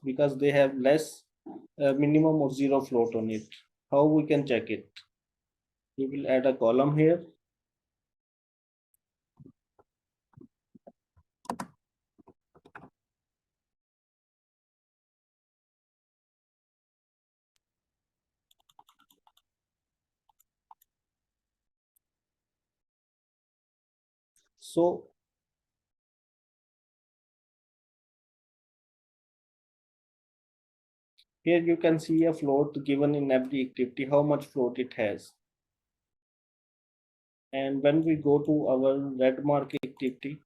because they have less minimum or zero float on it. How we can check it? We will add a column here. So here you can see a float given in every activity, how much float it has. And when we go to our red mark activity,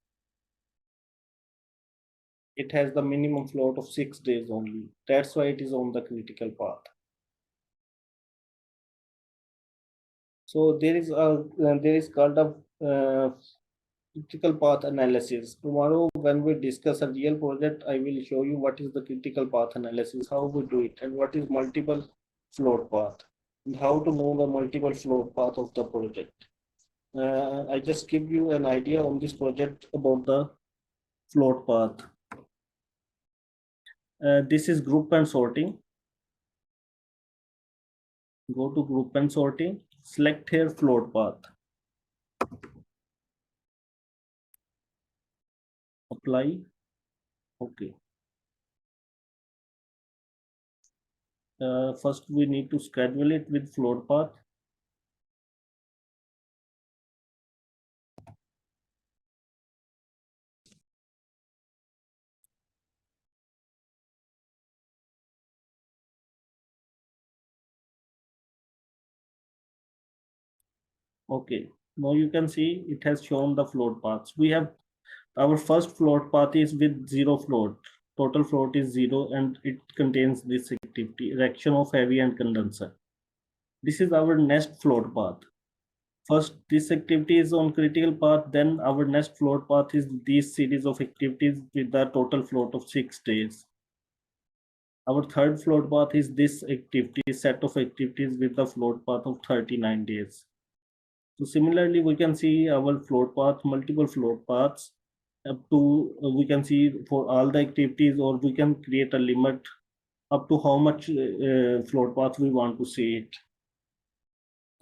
it has the minimum float of 6 days only. That's why it is on the critical path. So there is called a critical path analysis. Tomorrow, when we discuss a real project, I will show you what is the critical path analysis, how we do it, and what is multiple float path, and how to know the multiple float path of the project. I just give you an idea on this project about the float path. This is group and sorting. Go to group and sorting, select here float path, apply, okay. First we need to schedule it with float path. Okay, now you can see it has shown the float paths. We have our first float path is with zero float. Total float is 0 and it contains this activity, erection of heavy and condenser. This is our next float path. First, this activity is on critical path, then our next float path is these series of activities with the total float of 6 days. Our third float path is this activity, set of activities with the float path of 39 days. So similarly, we can see our float path, multiple float paths up to, we can see for all the activities, or we can create a limit up to how much float path we want to see it.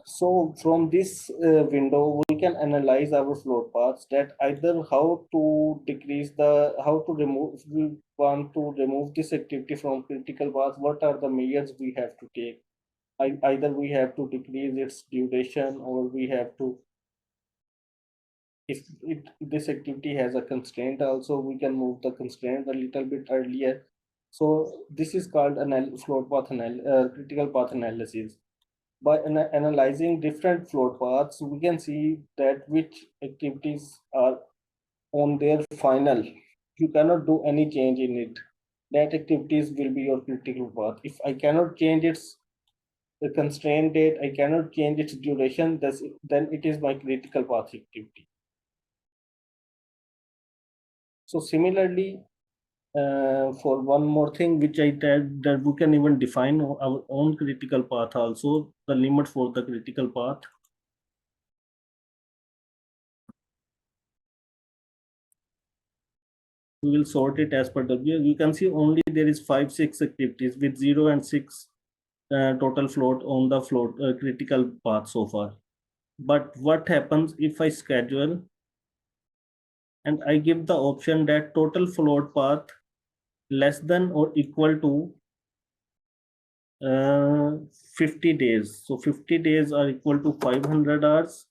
So from this window, we can analyze our float paths, that either how to decrease how to remove, if we want to remove this activity from critical path, what are the measures we have to take? Either we have to decrease its duration, or we have to, if this activity has a constraint also, we can move the constraint a little bit earlier. So this is called float path critical path analysis. By analyzing different float paths, we can see that which activities are on their final. You cannot do any change in it. That activities will be your critical path. If I cannot change its the constraint date, I cannot change its duration, then it is my critical path activity. So similarly, for one more thing, which I said, that we can even define our own critical path also, the limit for the critical path. We will sort it as per W. You can see only there is 5, 6 activities with 0 and 6 total float on the float critical path so far. But what happens if I schedule and I give the option that total float path less than or equal to 50 days. So 50 days are equal to 500 hours,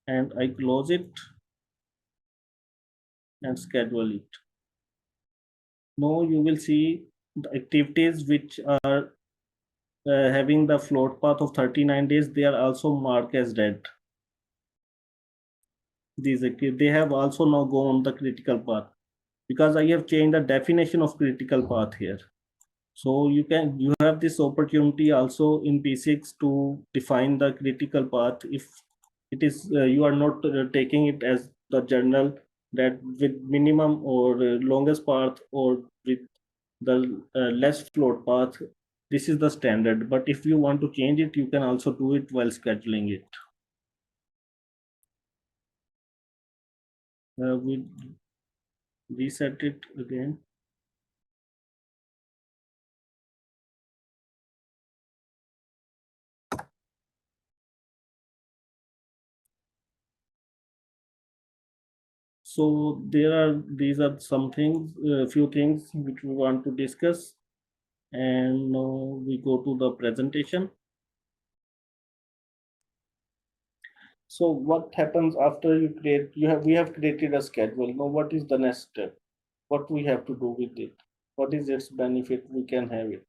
and I close it and schedule it. Now you will see the activities which are having the float path of 39 days, they are also marked as red. These activities, they have also now gone on the critical path, because I have changed the definition of critical path here. So you have this opportunity also in P6 to define the critical path if it is you are not taking it as the general, that with minimum or longest path, or with the less float path. This is the standard, but if you want to change it, you can also do it while scheduling it. We reset it again. So these are some things, few things which we want to discuss, and now we go to the presentation. So what happens after we have created a schedule. Now what is the next step? What we have to do with it? What is its benefit? We can have it.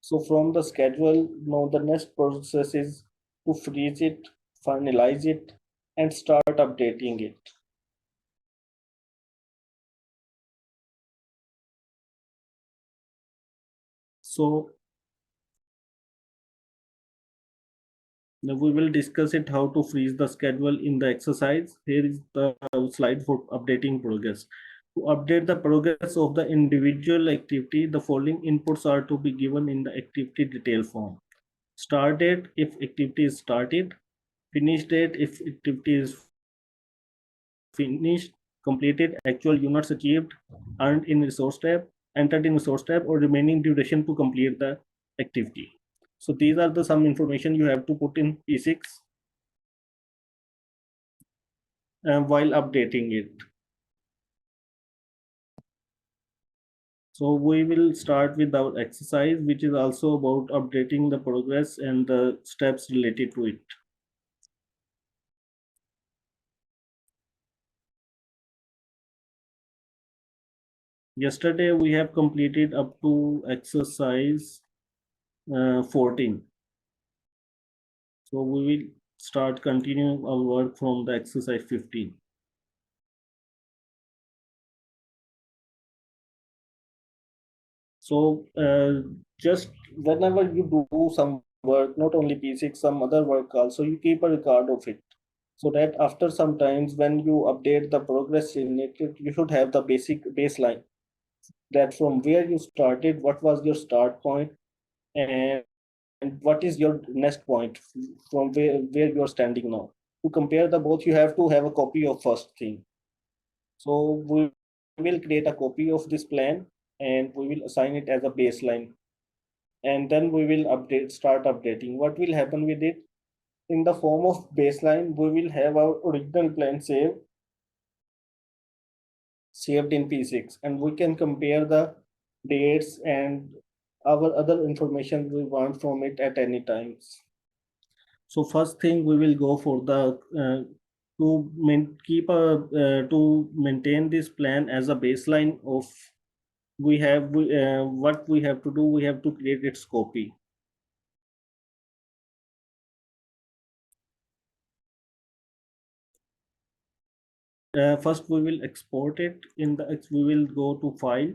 So from the schedule, now the next process is to freeze it, finalize it, and start updating it. So now we will discuss it how to freeze the schedule in the exercise. Here is the slide for updating progress. To update the progress of the individual activity, the following inputs are to be given in the activity detail form. Start date if activity is started, finish date if activity is finished, completed, actual units achieved, earned in resource tab, entered in resource tab, or remaining duration to complete the activity. So these are the some information you have to put in P6 while updating it. So we will start with our exercise, which is also about updating the progress and the steps related to it. Yesterday we have completed up to exercise 14. So we will start continuing our work from the exercise 15. So just whenever you do some work, not only P6, some other work also, you keep a record of it. So that after some times when you update the progress in it, you should have the basic baseline that from where you started, what was your start point, and what is your next point from where you're standing now. To compare the both, you have to have a copy of first thing. So we will create a copy of this plan and we will assign it as a baseline. And then we will start updating. What will happen with it? In the form of baseline, we will have our original plan saved in P6, and we can compare the dates and our other information we want from it at any times. So first thing we will go for the to maintain this plan as a baseline of what we have to do. We have to create its copy. First we will export it. We will go to file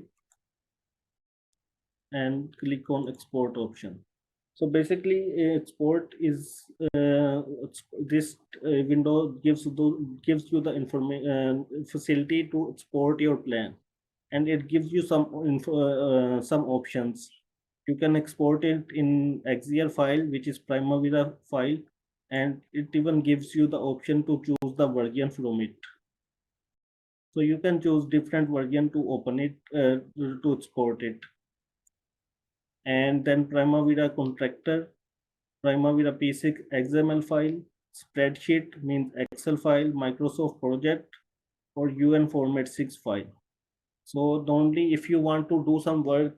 and click on export option. So basically export is this window gives you the information facility to export your plan, and it gives you some options. You can export it in XZR file, which is Primavera file, and it even gives you the option to choose the version from it. So you can choose different version to open it to export it. And then Primavera contractor, Primavera P6 XML file, spreadsheet means Excel file, Microsoft project, or UN format 6 file. So only if you want to do some work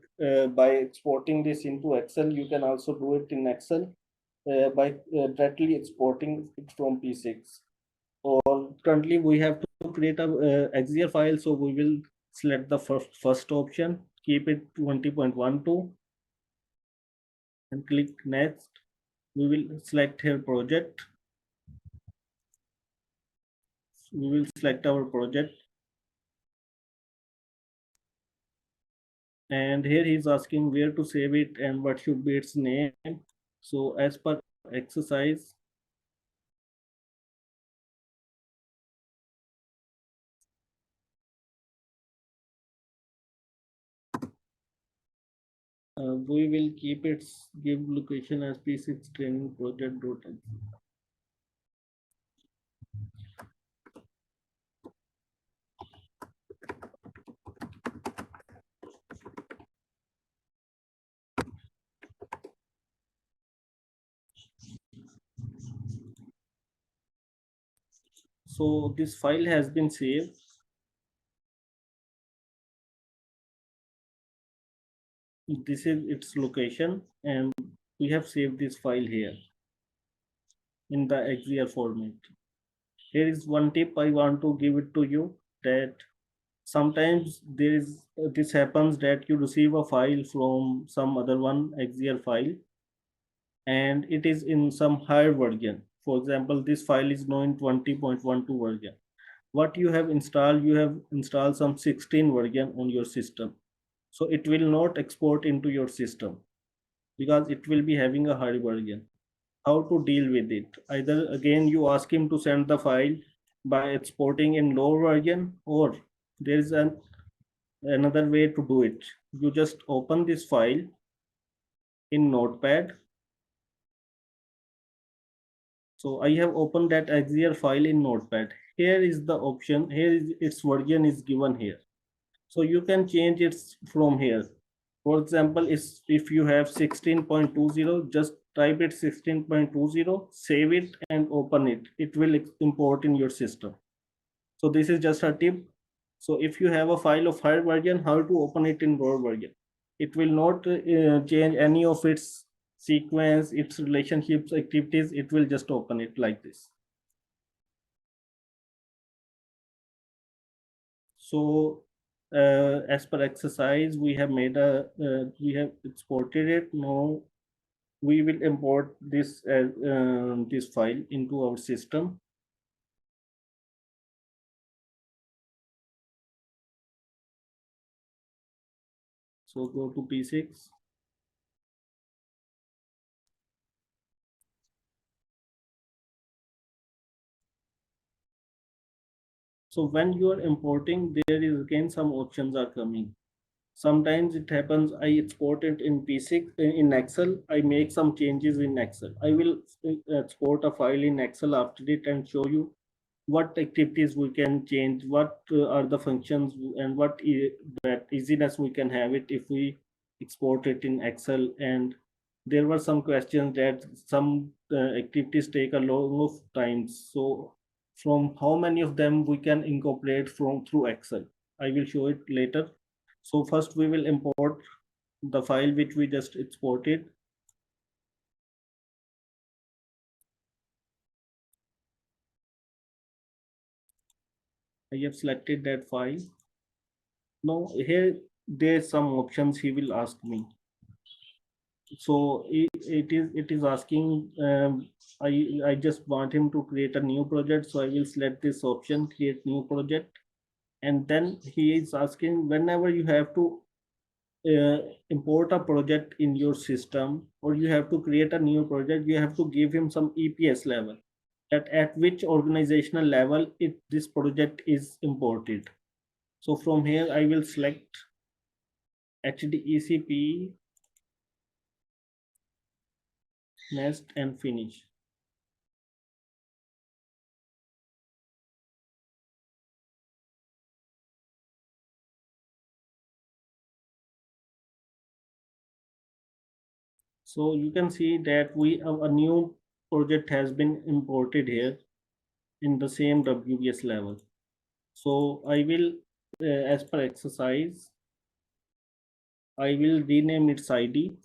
by exporting this into Excel, you can also do it in Excel by directly exporting it from P6. Or currently we have to create a XZR file, so we will select the first option, keep it 20.12 and click next. We will select here project. We will select our project, and here he's asking where to save it and what should be its name. So as per exercise, we will keep its give location as P6 training project. So this file has been saved. This is its location, and we have saved this file here in the XZR format. Here is one tip I want to give it to you, that sometimes this happens that you receive a file from some other one XZR file, and it is in some higher version. For example, this file is now in 20.12 version. What you have installed some 16 version on your system, so it will not export into your system because it will be having a higher version. How to deal with it? Either again you ask him to send the file by exporting in low version, or there is another way to do it. You just open this file in Notepad. So I have opened that XZR file in Notepad. Here is the option. Here is its version is given here. So you can change it from here. For example, if you have 16.20, just type it 16.20, save it and open it. It will import in your system. So this is just a tip. So if you have a file of higher version, how to open it in lower version? It will not change any of its sequence, its relationships, activities. It will just open it like this. So as per exercise, we have made we have exported it. Now we will import this file into our system. So go to P6. So when you are importing, there is again some options are coming. Sometimes it happens I export it in P6 in Excel. I make some changes in Excel. I will export a file in Excel after it and show you what activities we can change, what are the functions, and that easiness we can have it if we export it in Excel. And there were some questions that some activities take a long of time. So from how many of them we can incorporate from through Excel, I will show it later. So first we will import the file which we just exported. I have selected that file. Now here there's some options he will ask me. So it is asking, I just want him to create a new project. So I will select this option, create new project. And then he is asking, whenever you have to import a project in your system, or you have to create a new project, you have to give him some EPS level, that at which organizational level this project is imported. So from here I will select HDECP, nest and finish. So you can see that a new project has been imported here in the same WBS level. So I will, as per exercise, I will rename its ID.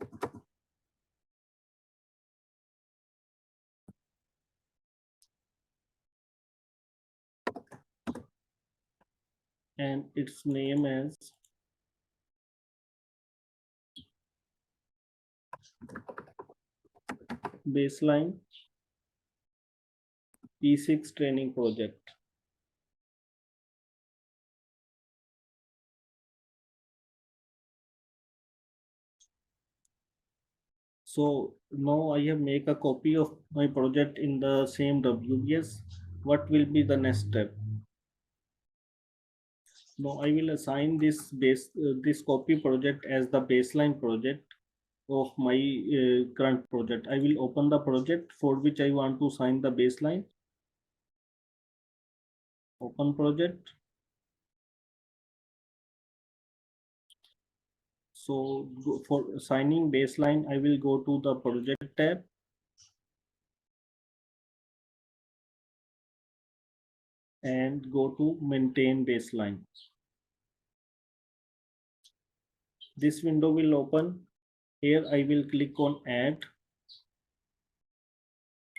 And its name as baseline P6 training project. So now I have make a copy of my project in the same WBS. What will be the next step? Now I will assign this copy project as the baseline project of my current project. I will open the project for which I want to assign the baseline. Open project. So for assigning baseline, I will go to the project tab. And go to maintain baseline. This window will open. Here I will click on add.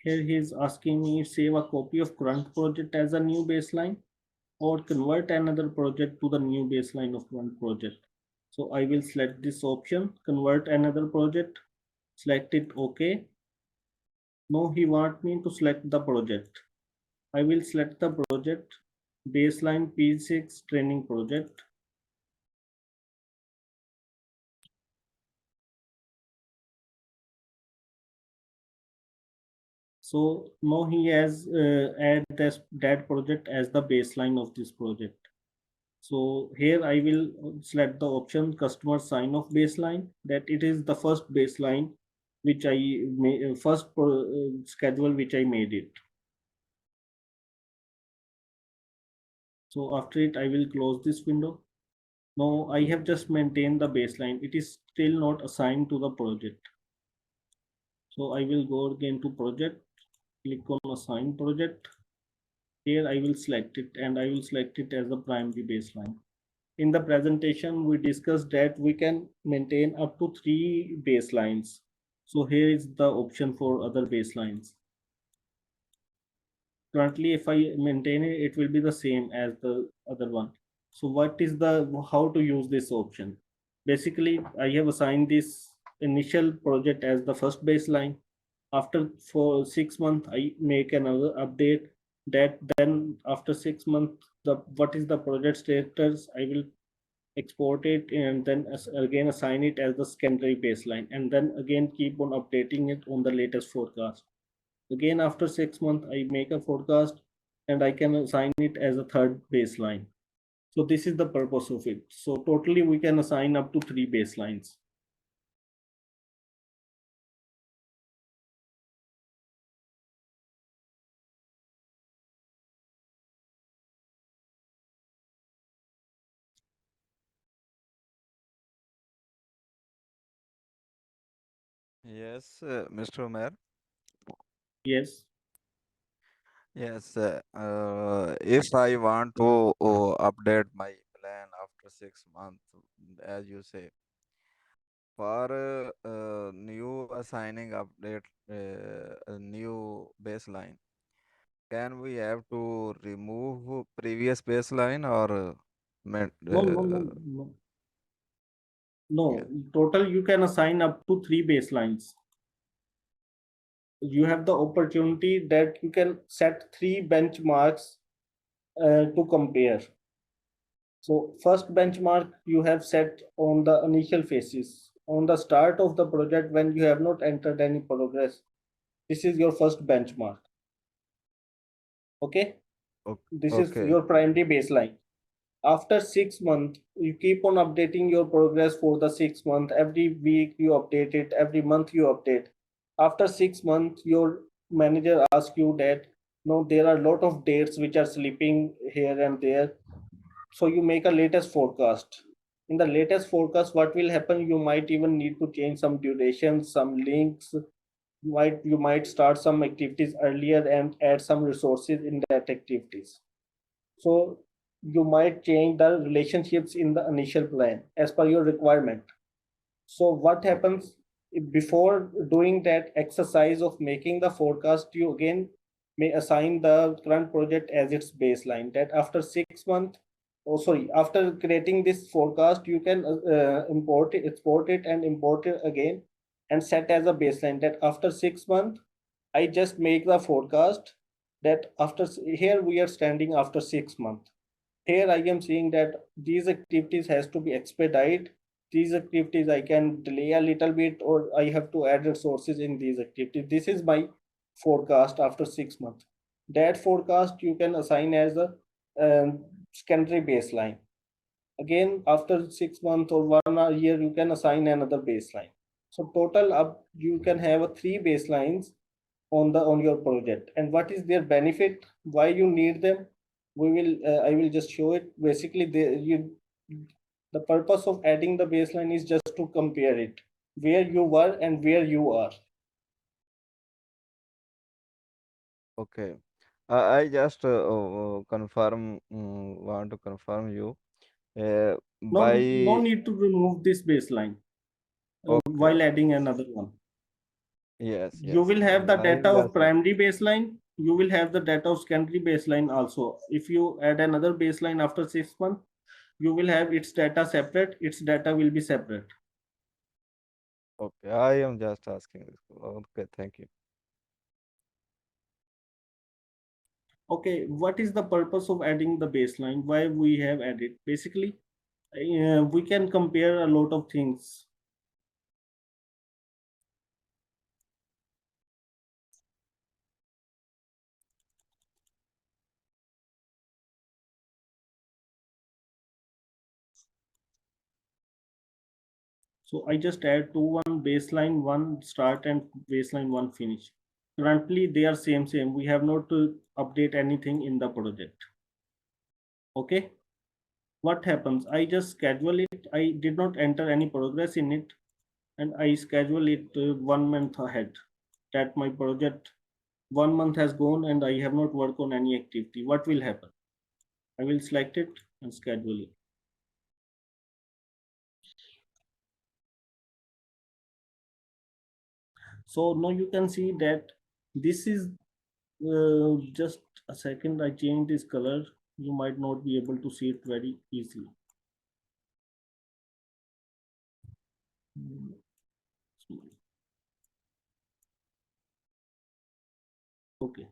Here he is asking me save a copy of current project as a new baseline or convert another project to the new baseline of current project. So I will select this option, convert another project, select it OK. Now he want me to select the project. I will select the project baseline P6 training project. So now he has add that project as the baseline of this project. So here I will select the option customer sign off baseline, that it is the first baseline which I made, schedule which I made it. So after it I will close this window. Now I have just maintained the baseline. It is still not assigned to the project. So I will go again to project, click on assign project. Here I will select it and I will select it as the primary baseline. In the presentation, we discussed that we can maintain up to 3 baselines. So here is the option for other baselines. Currently, if I maintain it, it will be the same as the other one. So what is how to use this option? Basically, I have assigned this initial project as the first baseline. After for 6 months, I make another update that then after 6 months, what is the project status? I will export it and then again assign it as the secondary baseline and then again keep on updating it on the latest forecast. Again after 6 months I make a forecast and I can assign it as a third baseline. So this is the purpose of it. So totally we can assign up to 3 baselines. Yes, Mr. Umair. Yes. Yes, if I want to update my plan after 6 months, as you say, for new assigning update a new baseline, can we have to remove previous baseline or No, no, no, no. No, total you can assign up to 3 baselines. You have the opportunity that you can set 3 benchmarks to compare. So first benchmark you have set on the initial phases. On the start of the project when you have not entered any progress, this is your first benchmark. Okay, this is Okay. your primary baseline. After 6 months, you keep on updating your progress for the 6 month. Every week you update it, every month you update. After 6 months, your manager asks you that no, there are a lot of dates which are slipping here and there, so you make a latest forecast. In the latest forecast what will happen, you might even need to change some durations, some links, you might start some activities earlier and add some resources in that activities. So you might change the relationships in the initial plan as per your requirement. So what happens before doing that exercise of making the forecast, you again may assign the current project as its baseline, that after 6 months, oh sorry, after creating this forecast you can import it, export it and import it again and set as a baseline that after 6 months I just make the forecast that after, here we are standing after 6 months. Here I am seeing that these activities has to be expedited. These activities I can delay a little bit or I have to add resources in these activities. This is my forecast after 6 months. That forecast you can assign as a secondary baseline. Again after 6 months or 1 year you can assign another baseline. So total up you can have a 3 baselines on your project. And what is their benefit, why you need them, we will I will just show it. Basically the purpose of adding the baseline is just to compare it where you were and where you are. Okay. I just confirm, want to confirm you. No, by no need to remove this baseline okay, while okay. adding another one. Yes, You yes. will have the I data will of just primary baseline. You will have the data of secondary baseline also. If you add another baseline after 6 months, you will have its data separate. Its data will be separate. okay. I am just asking this. Okay, thank you. Okay, what is the purpose of adding the baseline? Why we have added? Basically, we can compare a lot of things. So I just add two one baseline one start and baseline one finish. Currently they are same. We have not to update anything in the project. Okay. What happens? I just schedule it. I did not enter any progress in it, and I schedule it 1 month ahead. That my project 1 month has gone and I have not worked on any activity. What will happen? I will select it and schedule it. So now you can see that this is just a second. I change this color. You might not be able to see it very easily. Okay.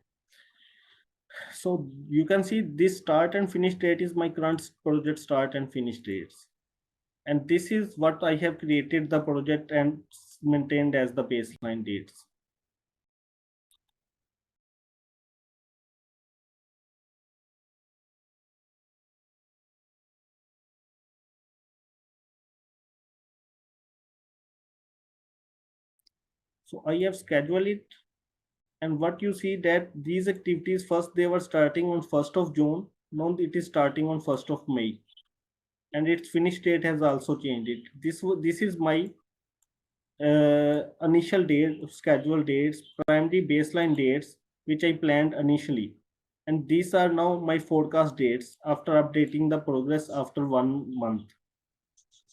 So you can see this start and finish date is my current project start and finish dates. And this is what I have created the project and maintained as the baseline dates. So I have scheduled it, and what you see that these activities first they were starting on 1st of June, now it is starting on 1st of May, and its finish date has also changed it. This is my initial date, scheduled dates, primary baseline dates, which I planned initially. And these are now my forecast dates after updating the progress after 1 month.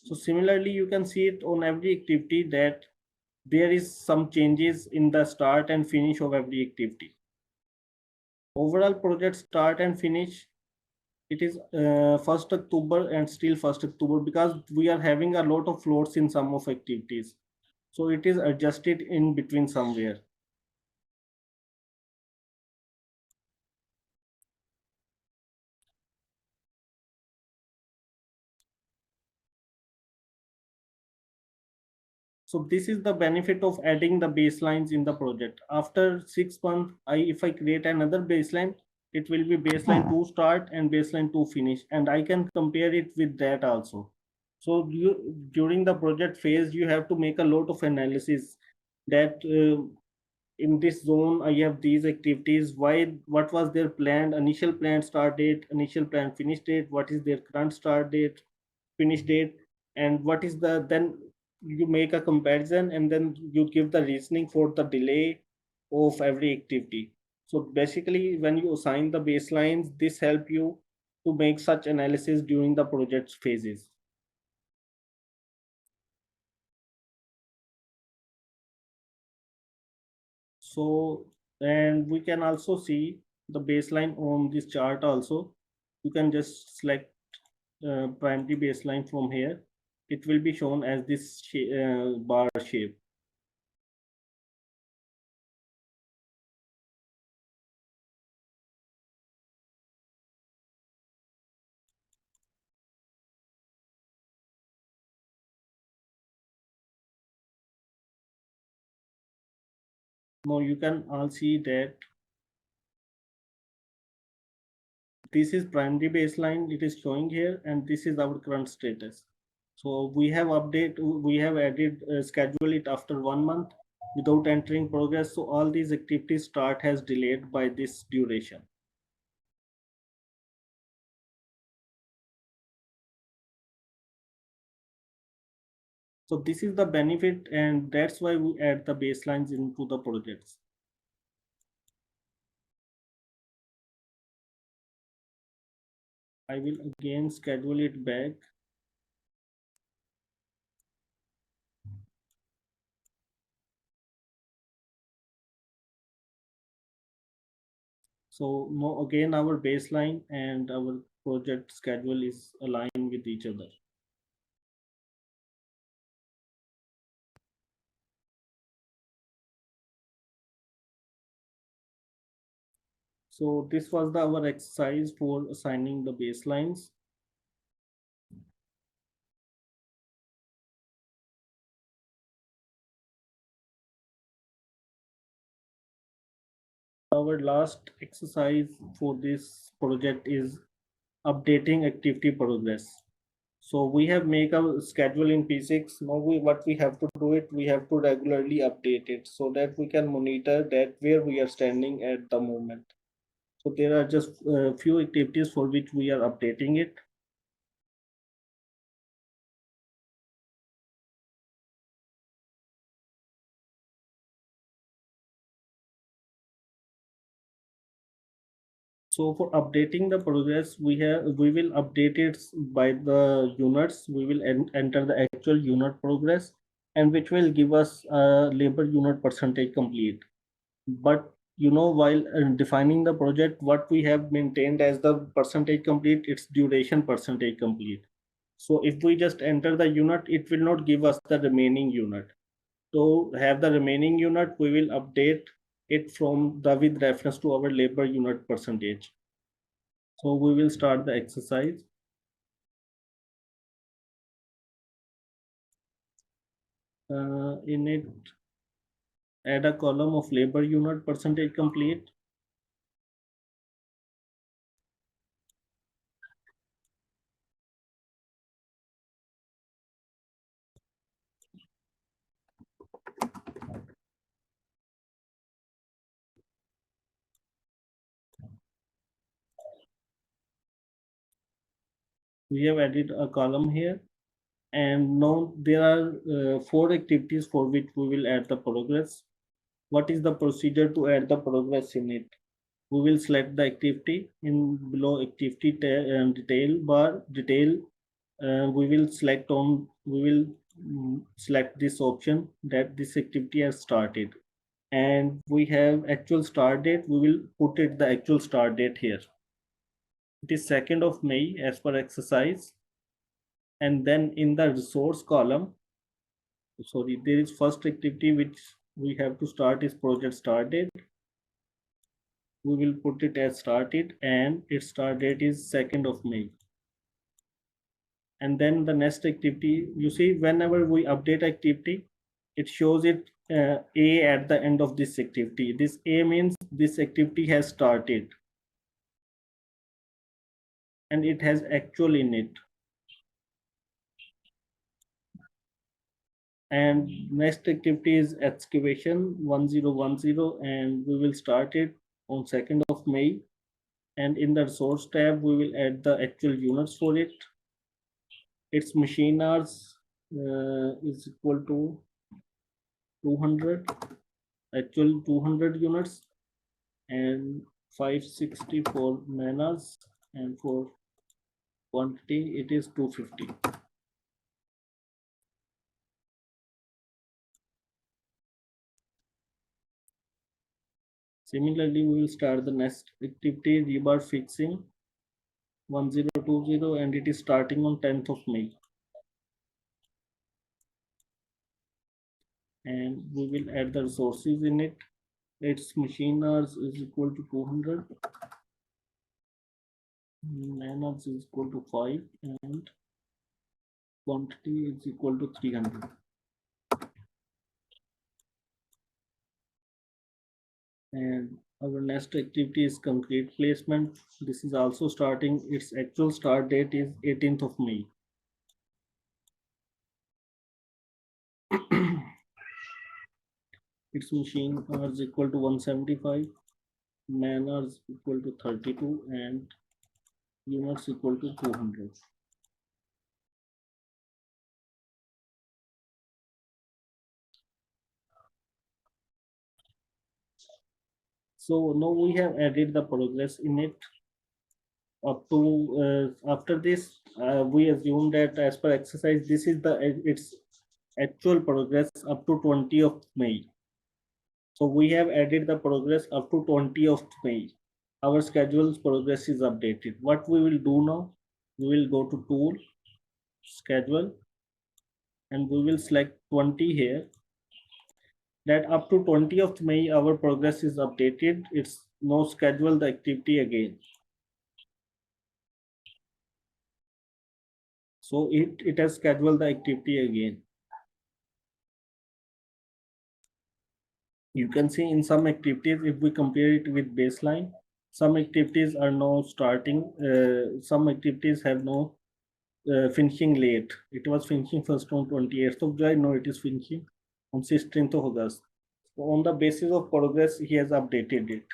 So similarly, you can see it on every activity that there is some changes in the start and finish of every activity. Overall project start and finish, it is 1st October and still 1st October because we are having a lot of floats in some of activities. So it is adjusted in between somewhere. So this is the benefit of adding the baselines in the project. After 6 months, if I create another baseline, it will be baseline 2 start and baseline 2 finish, and I can compare it with that also. So during the project phase, you have to make a lot of analysis that in this zone I have these activities. What was their planned initial planned start date, initial planned finish date? What is their current start date, finish date, and what is the then you make a comparison and then you give the reasoning for the delay of every activity. So basically when you assign the baselines, this help you to make such analysis during the project phases. So, and we can also see the baseline on this chart also. You can just select primary baseline from here. It will be shown as this bar shape. Now you can all see that this is primary baseline, it is showing here, and this is our current status. So we have added schedule it after 1 month without entering progress. So all these activities start has delayed by this duration. So this is the benefit, and that's why we add the baselines into the projects. I will again schedule it back. So now again our baseline and our project schedule is aligned with each other. So this was our exercise for assigning the baselines. Our last exercise for this project is updating activity progress. So we have make a schedule in P6. Now what we have to do it, we have to regularly update it so that we can monitor that where we are standing at the moment. So there are just a few activities for which we are updating it. So for updating the progress, we will update it by the units. We will enter the actual unit progress, and which will give us a labor unit percentage complete. But while defining the project, what we have maintained as the percentage complete, its duration percentage complete. So if we just enter the unit, it will not give us the remaining unit. To have the remaining unit, we will update it from the with reference to our labor unit percentage. So we will start the exercise. In it, add a column of labor unit percentage complete. We have added a column here, and now there are 4 activities for which we will add the progress. What is the procedure to add the progress in it? We will select the activity in below activity detail bar detail. We will select this option that this activity has started, and we have actual start date. We will put it the actual start date here. It is 2nd of May as per exercise. And then in the resource column, sorry, there is first activity which we have to start is project start date. We will put it as started, and its start date is 2nd of May. And then the next activity, you see, whenever we update activity, it shows it A at the end of this activity. This A means this activity has started and it has actual in it. And next activity is excavation 1010, and we will start it on 2nd of May. And in the resource tab, we will add the actual units for it. Its machine hours is equal to 200, actual 200 units, and 560 for man hours, and for quantity it is 250. Similarly, we will start the next activity, rebar fixing 1020, and it is starting on 10th of May. And we will add the resources in it. Its machine hours is equal to 200, man hours is equal to 5, and quantity is equal to 300. And our next activity is concrete placement. This is also starting, its actual start date is 18th of May. Its machine hours equal to 175, man hours equal to 32, and units equal to 200. So now we have added the progress in it. Up to after this, we assume that as per exercise, this is its actual progress up to 20 of May. So we have added the progress up to 20 of May. our schedule's progress is updated. What we will do now, we will go to tool, schedule, and we will select 20 here. That up to 20th May, our progress is updated. It's now schedule the activity again. So it has scheduled the activity again. You can see in some activities, if we compare it with baseline, some activities are now starting, some activities have now finishing late. It was finishing first on 28th of July, now it is finishing on 16th of August. So on the basis of progress, he has updated it.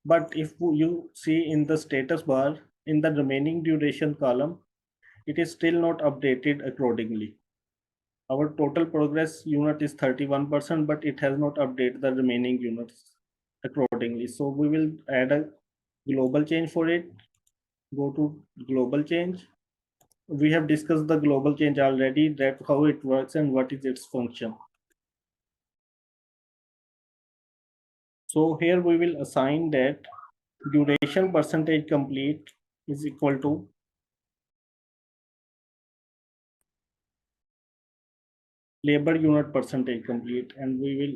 But if you see in the status bar, in the remaining duration column, it is still not updated accordingly. Our total progress unit is 31%, but it has not updated the remaining units accordingly. So we will add a global change for it. Go to global change. We have discussed the global change already, that how it works and what is its function. So here we will assign that duration percentage complete is equal to labor unit percentage complete, and we will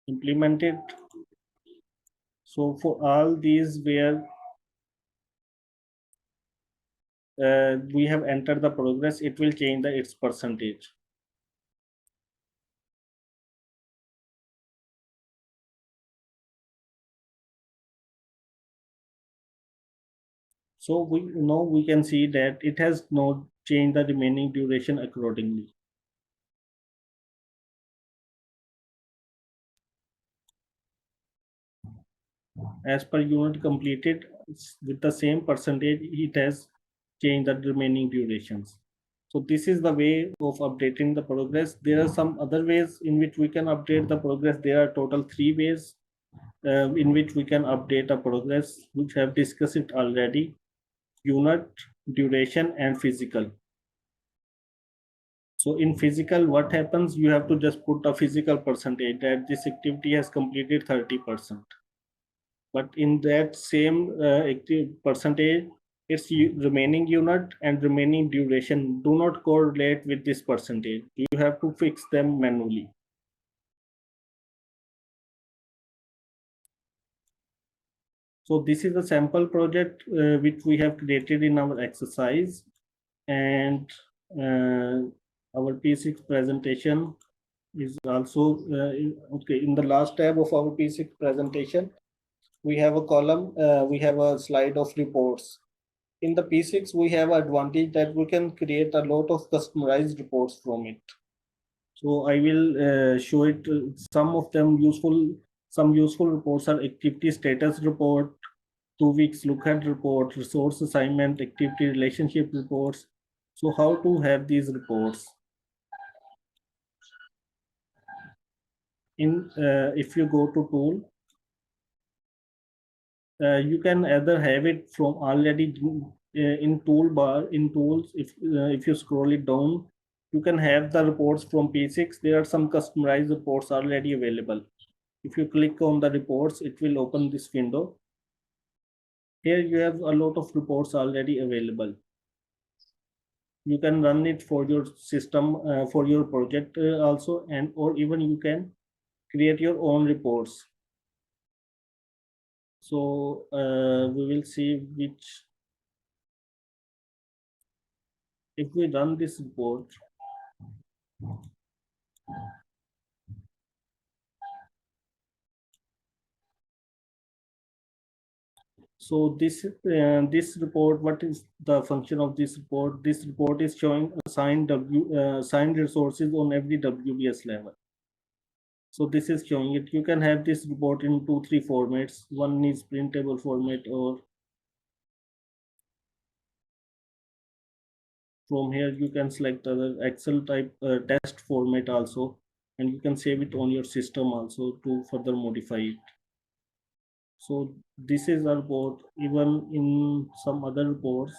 implement it. So for all these where we have entered the progress, it will change its percentage. So we can see that it has not changed the remaining duration accordingly. As per unit completed with the same percentage, it has changed the remaining durations. So this is the way of updating the progress. There are some other ways in which we can update the progress. There are total 3 ways in which we can update a progress, which have discussed it already: unit, duration, and physical. So in physical, what happens? You have to just put a physical percentage that this activity has completed 30%. But in that same active percentage, its remaining unit and remaining duration do not correlate with this percentage. You have to fix them manually. So this is a sample project which we have created in our exercise, and our P6 presentation is also okay. In the last tab of our P6 presentation, we have a column, we have a slide of reports. In the P6, we have advantage that we can create a lot of customized reports from it. So I will show it. Some of them useful. Some useful reports are activity status report, 2 weeks look at report, resource assignment, activity relationship reports. So how to have these reports? If you go to tool, you can either have it from already in toolbar, in tools. If you scroll it down, you can have the reports from P6. There are some customized reports already available. If you click on the reports, it will open this window. Here you have a lot of reports already available. You can run it for your system, for your project also, and or even you can create your own reports. So we will see which, if we run this report, so this report, what is the function of this report? This report is showing assigned resources on every WBS level. So this is showing it. You can have this report in 2-3 formats. One is printable format, or from here you can select other Excel type test format also, and you can save it on your system also to further modify it. So this is our report. Even in some other reports,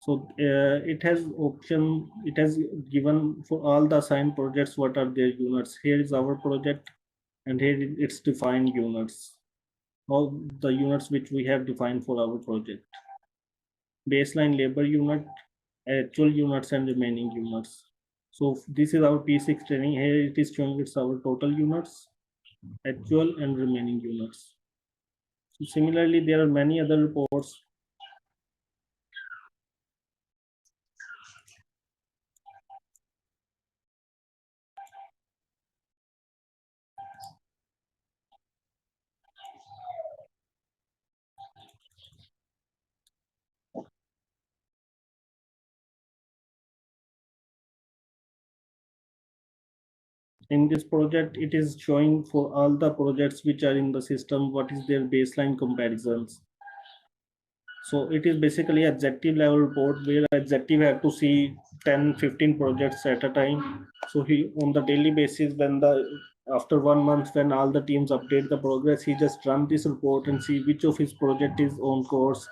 So it has option, it has given for all the assigned projects what are their units. Here is our project, and here it's defined units. All the units which we have defined for our project. Baseline labor unit, actual units, and remaining units. So this is our P6 training. Here it is showing it's our total units, actual and remaining units. So similarly, there are many other reports. In this project, it is showing for all the projects which are in the system, what is their baseline comparisons. So it is basically executive level report where executive have to see 10-15 projects at a time. So he on the daily basis, when the after 1 month when all the teams update the progress, he just run this report and see which of his project is on course,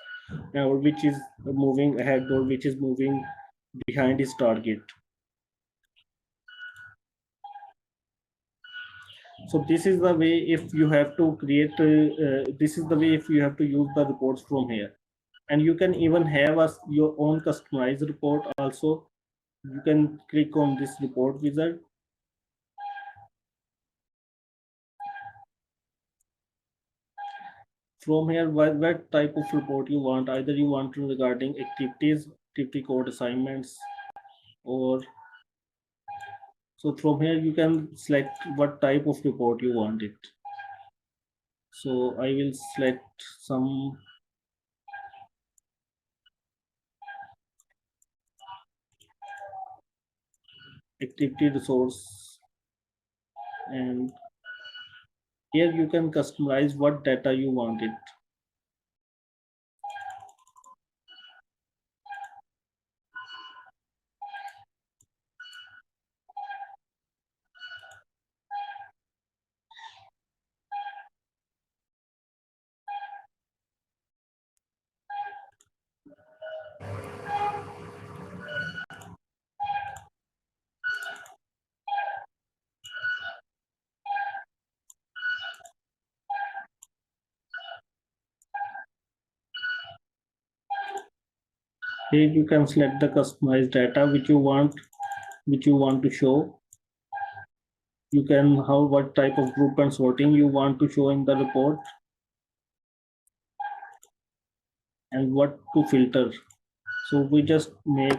or which is moving ahead, or which is moving behind his target. So this is the way if you have to create, this is the way if you have to use the reports from here. And you can even have your own customized report also. You can click on this report wizard. From here, what type of report you want. Either you want to regarding activities, activity code assignments, or so from here you can select what type of report you want it. So I will select some activity resource, and here you can customize what data you want it. Here you can select the customized data which you want to show. You can how what type of group and sorting you want to show in the report, and what to filter. So we just make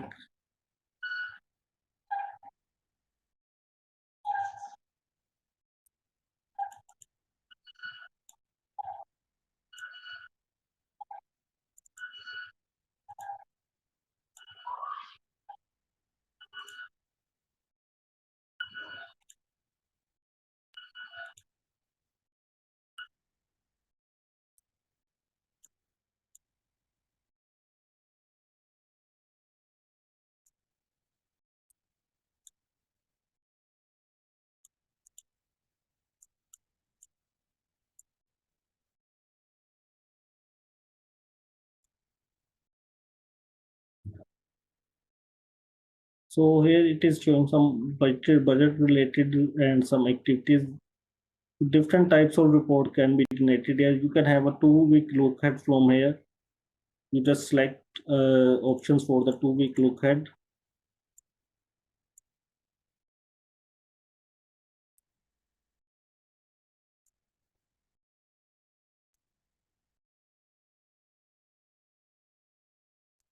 so here it is showing some budget related and some activities. Different types of report can be generated here. You can have a 2 week look ahead from here. You just select options for the 2 week look ahead.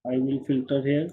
I will filter here.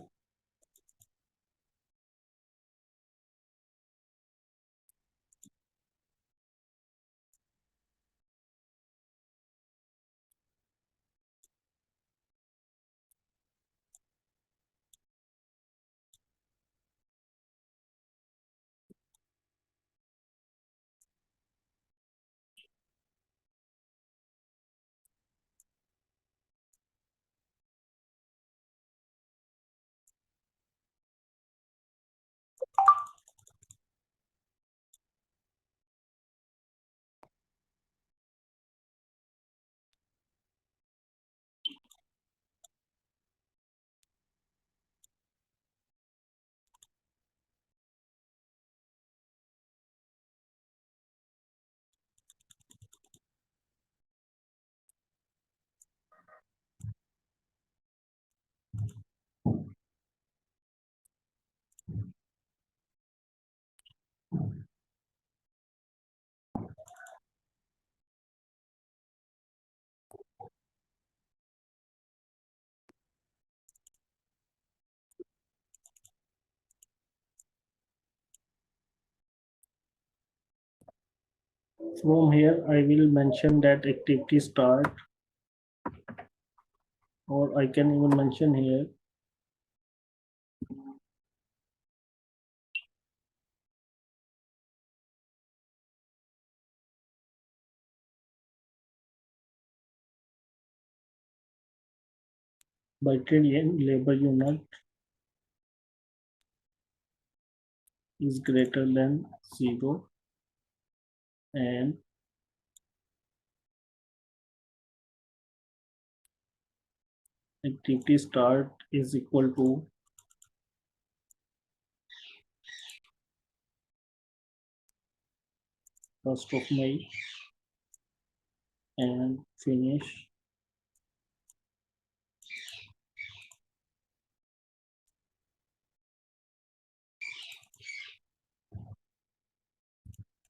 From here, I will mention that activity start, or I can even mention here Bytarian labor unit is greater than 0 and activity start is equal to first of May and finish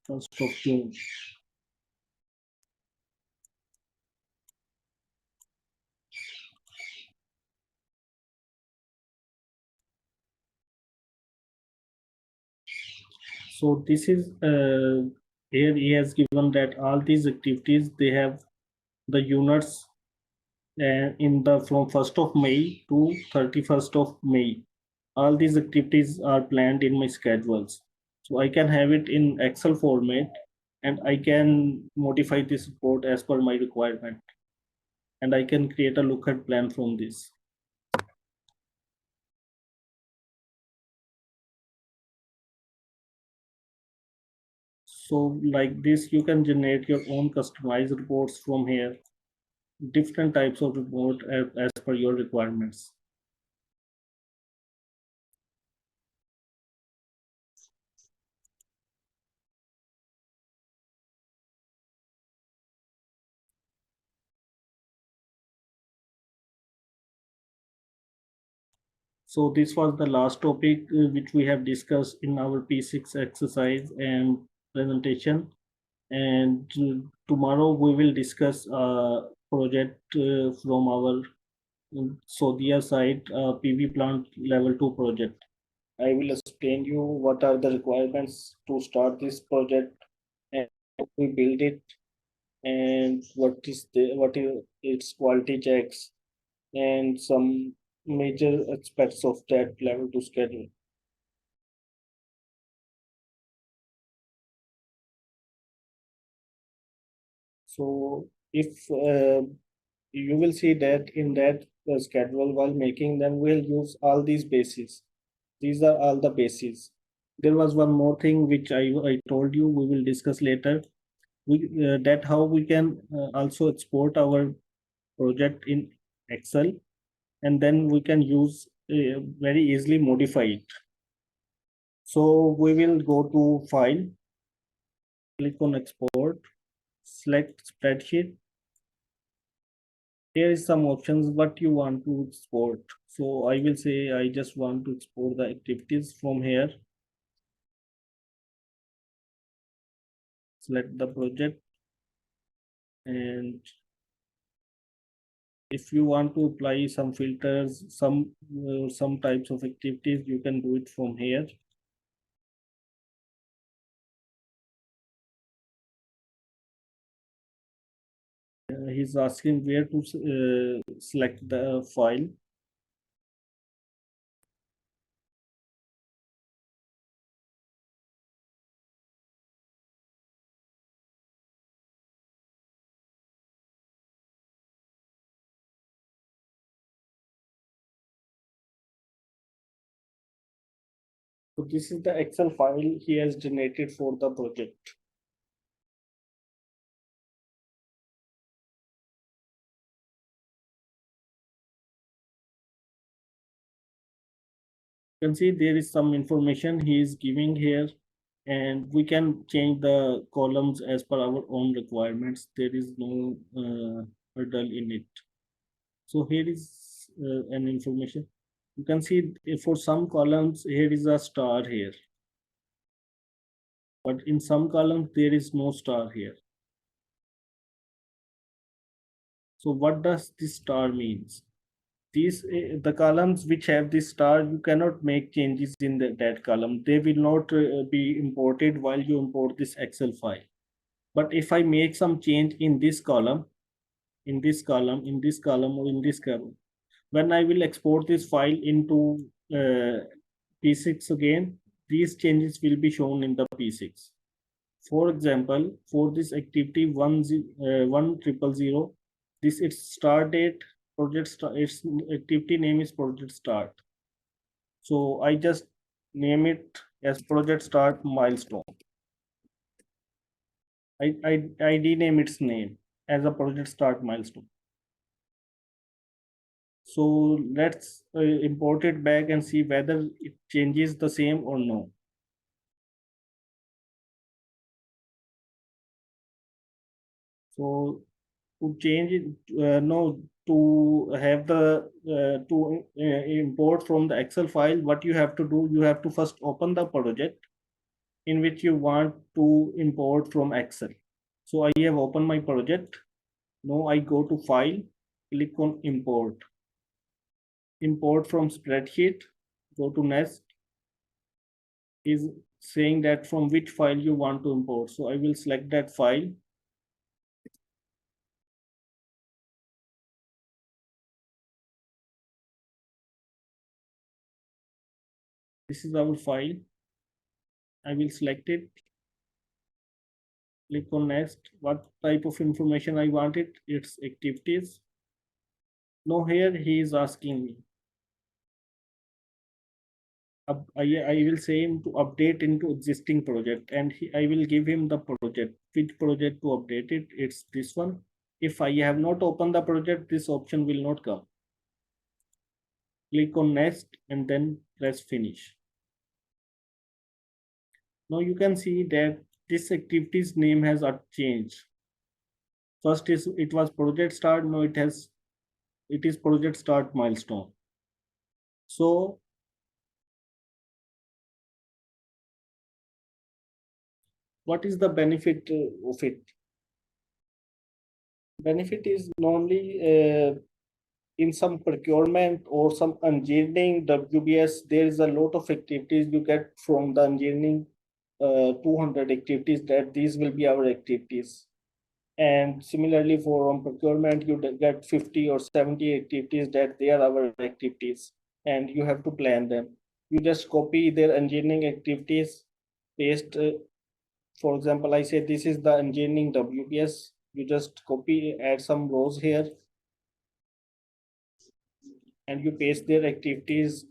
first of June. So this is here he has given that all these activities they have the units in the from 1st of May to 31st of May. All these activities are planned in my schedules. So I can have it in Excel format and I can modify this report as per my requirement. And I can create a lookup plan from this. So like this, you can generate your own customized reports from here, different types of report as per your requirements. So this was the last topic which we have discussed in our P6 exercise and presentation. And tomorrow we will discuss a project from our Sodia site, PV plant level 2 project. I will explain you what are the requirements to start this project and how we build it and what is its quality checks and some major aspects of that level 2 schedule. So if you will see that in that schedule while making them, we'll use all these bases. These are all the bases. There was one more thing which I told you we will discuss later. That how we can also export our project in Excel and then we can use very easily modify it. So we will go to file, click on export, select spreadsheet. Here is some options what you want to export. So I will say I just want to export the activities from here. Select the project and if you want to apply some filters, some types of activities, you can do it from here. He's asking where to select the file. So this is the Excel file he has generated for the project. You can see there is some information he is giving here and we can change the columns as per our own requirements. There is no hurdle in it. So here is an information. You can see for some columns here is a star here. But in some columns there is no star here. So what does this star means? These the columns which have this star, you cannot make changes in that column. They will not be imported while you import this Excel file. But if I make some change in this column, in this column, in this column, or in this column, when I will export this file into P6 again, these changes will be shown in the P6. For example, for this activity 1000, this its start date, project start, its activity name is project start. So I just name it as project start milestone. I rename its name as a project start milestone. So let's import it back and see whether it changes the same or no. So to change it, no, to have the to import from the Excel file, what you have to do, you have to first open the project in which you want to import from Excel. So I have opened my project. Now I go to File, click on Import. Import from spreadsheet, go to Nest, is saying that from which file you want to import. So I will select that file. This is our file. I will select it. Click on next. What type of information I want it? It's activities. Now here he is asking me. I will say him to update into existing project, and I will give him the project. Which project to update it? It's this one. If I have not opened the project, this option will not come. Click on next and then press finish. Now you can see that this activity's name has changed. First is it was project start. Now it is project start milestone. So what is the benefit of it? Benefit is normally in some procurement or some engineering WBS, there is a lot of activities you get from the engineering 200 activities, that these will be our activities. And similarly for procurement, you get 50 or 70 activities that they are our activities, and you have to plan them. You just copy their engineering activities, paste. For example, I say this is the engineering WBS. You just copy, add some rows here, and you paste their activities,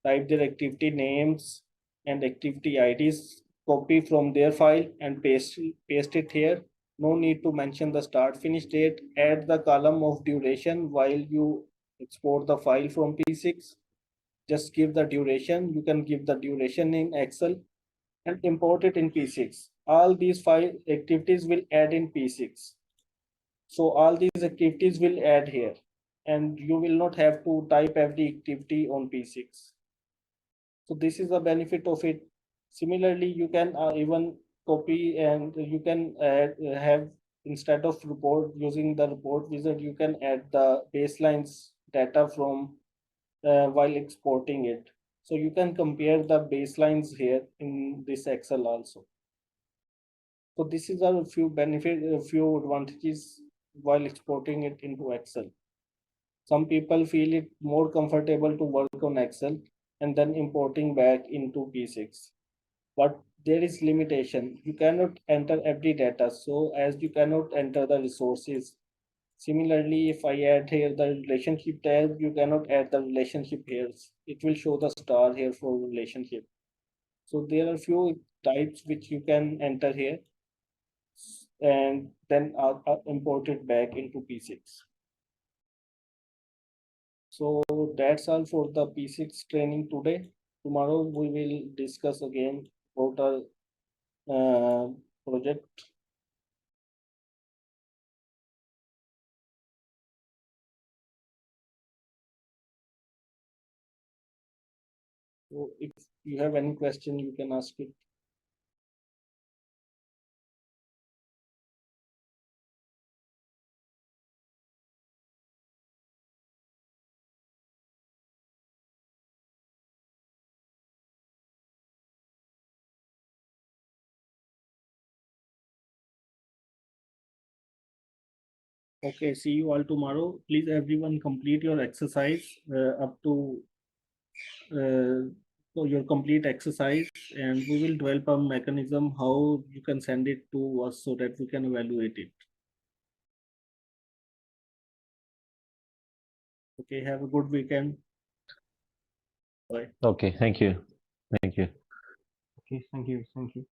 type their activity names and activity IDs, copy from their file and paste it here. No need to mention the start finish date. Add the column of duration while you export the file from P6. Just give the duration. You can give the duration in Excel and import it in P6. All these 5 activities will add in P6. So all these activities will add here, and you will not have to type every activity on P6. So this is the benefit of it. Similarly, you can even copy, and you can have, instead of report using the report wizard, you can add the baselines data from while exporting it. So you can compare the baselines here in this Excel also. So this is a few a few advantages while exporting it into Excel. Some people feel it more comfortable to work on Excel and then importing back into P6. But there is limitation. You cannot enter every data, so as you cannot enter the resources. Similarly, if I add here the relationship tab, you cannot add the relationship here. It will show the star here for relationship. So there are few types which you can enter here and then import it back into P6. So that's all for the P6 training today. Tomorrow we will discuss again about our project. So if you have any question, you can ask it. Okay, see you all tomorrow. Please, everyone, complete your exercise up to your complete exercise, and we will develop a mechanism how you can send it to us so that we can evaluate it. Okay, have a good weekend. Bye. Okay, thank you. Thank you. Okay, thank you. Thank you.